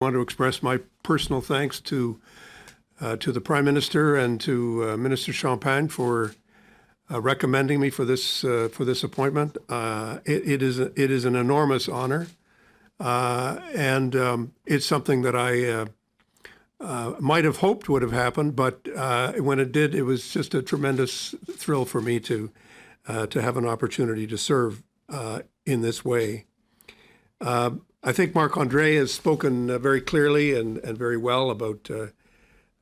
I want to express my personal thanks to the Prime Minister and to Minister Champagne for recommending me for this appointment. It is an enormous honor, and it's something that I might have hoped would have happened, but when it did, it was just a tremendous thrill for me to have an opportunity to serve in this way. I think Marc-André has spoken very clearly and very well about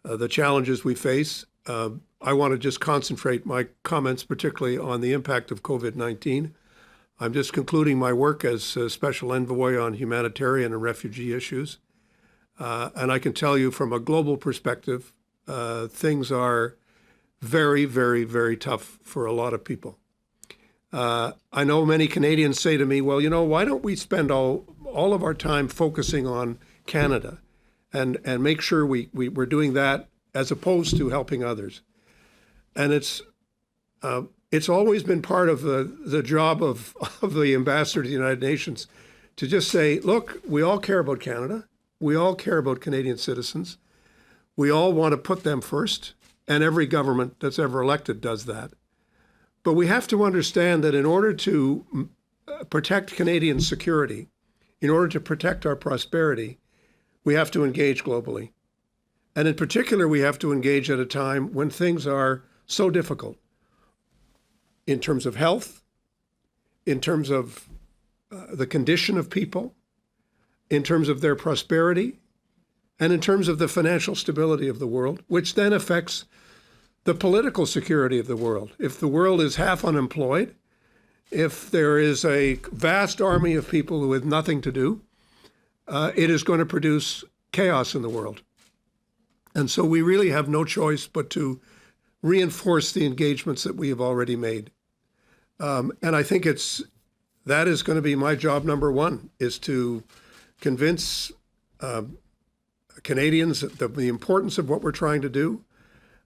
the challenges we face. I want to just concentrate my comments particularly on the impact of COVID-19. I'm just concluding my work as a Special Envoy on humanitarian and refugee issues. And I can tell you from a global perspective, things are very, very, very tough for a lot of people. I know many Canadians say to me, well, you know, why don't we spend all of our time focusing on Canada and make sure we're doing that as opposed to helping others? And it's always been part of the job of the ambassador to the United Nations to just say, look, we all care about Canada. We all care about Canadian citizens. We all want to put them first, and every government that's ever elected does that. But we have to understand that in order to protect Canadian security, in order to protect our prosperity, we have to engage globally. And in particular, we have to engage at a time when things are so difficult in terms of health, in terms of the condition of people, in terms of their prosperity, and in terms of the financial stability of the world, which then affects the political security of the world. If the world is half unemployed, if there is a vast army of people who have nothing to do, it is going to produce chaos in the world. And so we really have no choice but to reinforce the engagements that we have already made. And I think that is going to be my job number one, is to convince Canadians of the importance of what we're trying to do,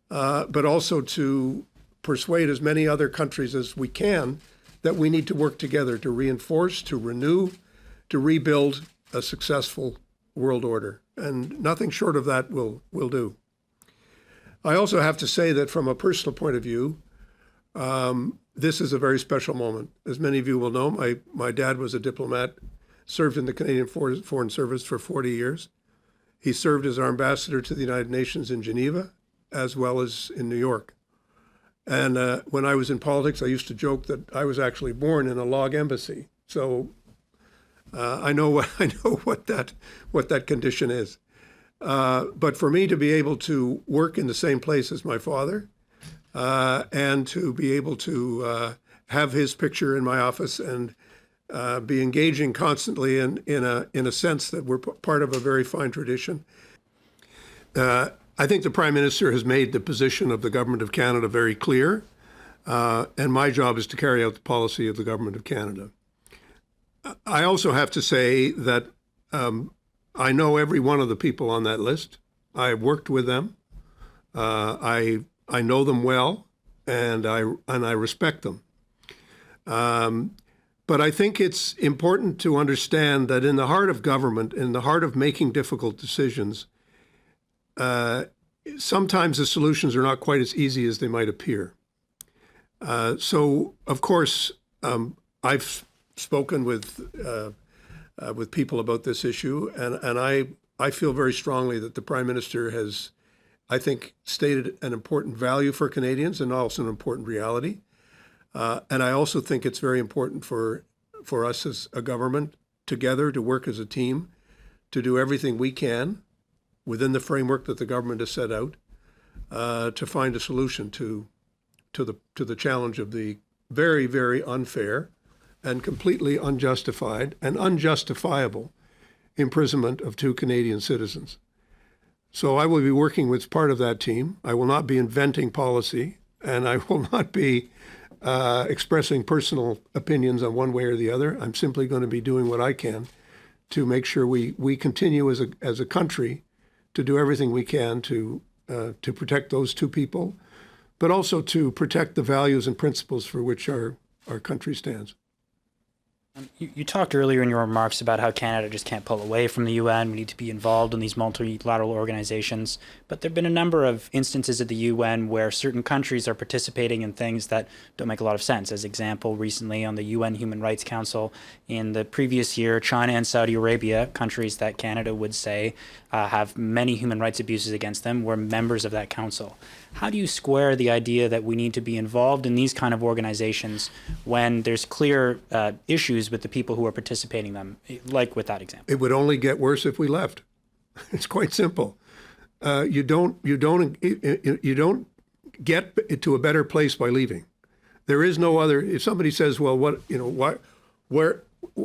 but also to persuade as many other countries as we can that we need to work together to reinforce, to renew, to rebuild a successful world order. And nothing short of that will do. I also have to say that from a personal point of view, this is a very special moment. As many of you will know, my dad was a diplomat, served in the Canadian Foreign Service for 40 years. He served as our ambassador to the United Nations in Geneva, as well as in New York. And when I was in politics, I used to joke that I was actually born in a log embassy. So I know what that condition is. But for me to be able to work in the same place as my father, and to be able to have his picture in my office and be engaging constantly in a sense that we're part of a very fine tradition. I think the Prime Minister has made the position of the Government of Canada very clear, and my job is to carry out the policy of the Government of Canada. I also have to say that I know every one of the people on that list. I have worked with them. I know them well, and I respect them. But I think it's important to understand that in the heart of government, in the heart of making difficult decisions, sometimes the solutions are not quite as easy as they might appear. So, of course, I've spoken with people about this issue, and I feel very strongly that the Prime Minister has, I think, stated an important value for Canadians and also an important reality. And I also think it's very important for us as a government together to work as a team to do everything we can within the framework that the government has set out to find a solution to the challenge of the very, very unfair and completely unjustified and unjustifiable imprisonment of 2 Canadian citizens. So I will be working with part of that team. I will not be inventing policy, and I will not be expressing personal opinions on one way or the other. I'm simply going to be doing what I can to make sure we continue as a country to do everything we can to protect those 2 people, but also to protect the values and principles for which our country stands. You talked earlier in your remarks about how Canada just can't pull away from the UN. We need to be involved in these multilateral organizations. But there have been a number of instances at the UN where certain countries are participating in things that don't make a lot of sense. As example, recently on the UN Human Rights Council, in the previous year, China and Saudi Arabia, countries that Canada would say have many human rights abuses against them, were members of that council. How do you square the idea that we need to be involved in these kind of organizations when there's clear issues with the people who are participating in them, like with that example? It would only get worse if we left. It's quite simple. You don't get to a better place by leaving. There is no other. If somebody says, "Well, where?"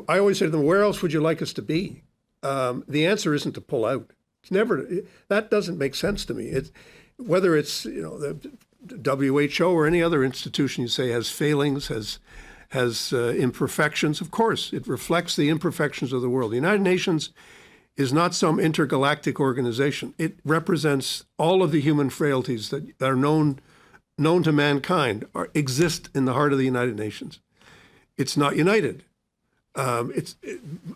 I always say to them, "Where else would you like us to be?" The answer isn't to pull out. It's never. That doesn't make sense to me. Whether it's the WHO or any other institution you say has failings, has imperfections. Of course, it reflects the imperfections of the world. The United Nations is not some intergalactic organization. It represents all of the human frailties that are known to mankind exist in the heart of the United Nations. It's not united. It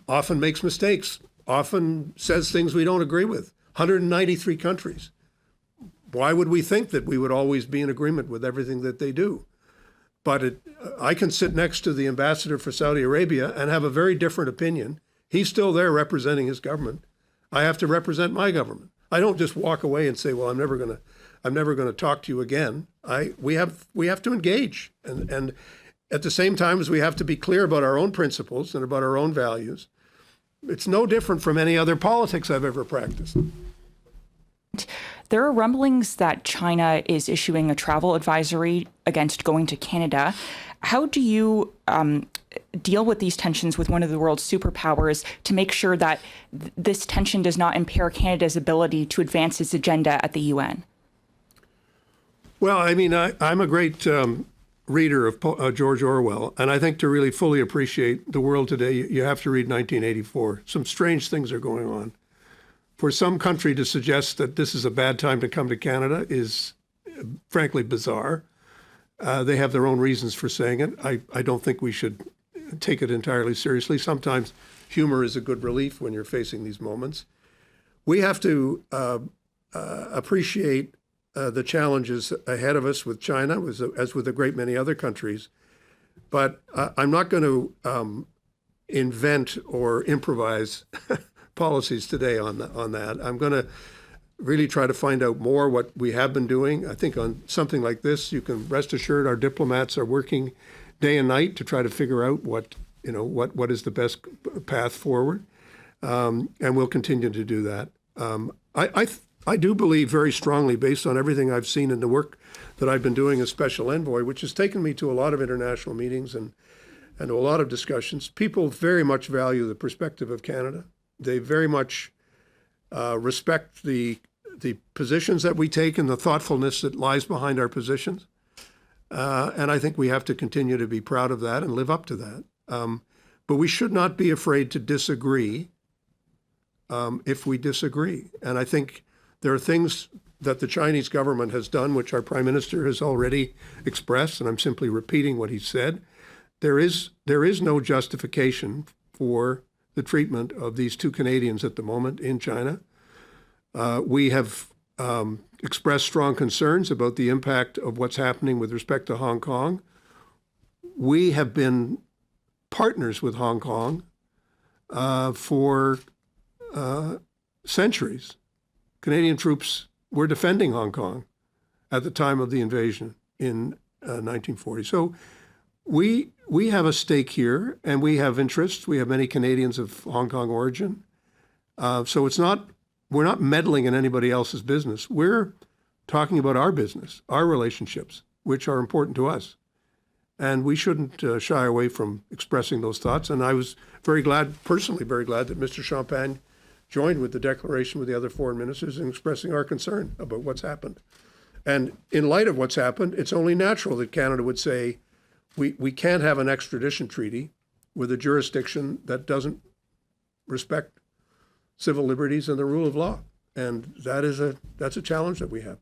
often makes mistakes, often says things we don't agree with. 193 countries. Why would we think that we would always be in agreement with everything that they do? But I can sit next to the ambassador for Saudi Arabia and have a very different opinion. He's still there representing his government. I have to represent my government. I don't just walk away and say, "Well, I'm never going to talk to you again." We have to engage, and at the same time as we have to be clear about our own principles and about our own values. It's no different from any other politics I've ever practiced. There are rumblings that China is issuing a travel advisory against going to Canada. How do you deal with these tensions with one of the world's superpowers to make sure that this tension does not impair Canada's ability to advance its agenda at the UN? Well, I mean, I'm a great reader of George Orwell, and I think to really fully appreciate the world today, you have to read 1984. Some strange things are going on. For some country to suggest that this is a bad time to come to Canada is frankly bizarre. They have their own reasons for saying it. I don't think we should take it entirely seriously. Sometimes humor is a good relief when you're facing these moments. We have to appreciate the challenges ahead of us with China, as with a great many other countries. But I'm not going to invent or improvise policies today on that. I'm going to really try to find out more what we have been doing. I think on something like this, you can rest assured our diplomats are working day and night to try to figure out what is the best path forward, and we'll continue to do that. I do believe very strongly, based on everything I've seen in the work that I've been doing as special envoy, which has taken me to a lot of international meetings and to a lot of discussions. People very much value the perspective of Canada. They very much respect the positions that we take and the thoughtfulness that lies behind our positions. And I think we have to continue to be proud of that and live up to that. But we should not be afraid to disagree if we disagree. And I think there are things that the Chinese government has done, which our Prime Minister has already expressed, and I'm simply repeating what he said. There is no justification for the treatment of these two Canadians at the moment in China. We have expressed strong concerns about the impact of what's happening with respect to Hong Kong. We have been partners with Hong Kong for centuries. Canadian troops were defending Hong Kong at the time of the invasion in 1940. So we have a stake here, and we have interests. We have many Canadians of Hong Kong origin. So we're not meddling in anybody else's business. We're talking about our business, our relationships, which are important to us. And we shouldn't shy away from expressing those thoughts. And I was personally very glad that Mr. Champagne joined with the declaration with the other foreign ministers in expressing our concern about what's happened. And in light of what's happened, it's only natural that Canada would say, we can't have an extradition treaty with a jurisdiction that doesn't respect civil liberties and the rule of law. And that's a challenge that we have.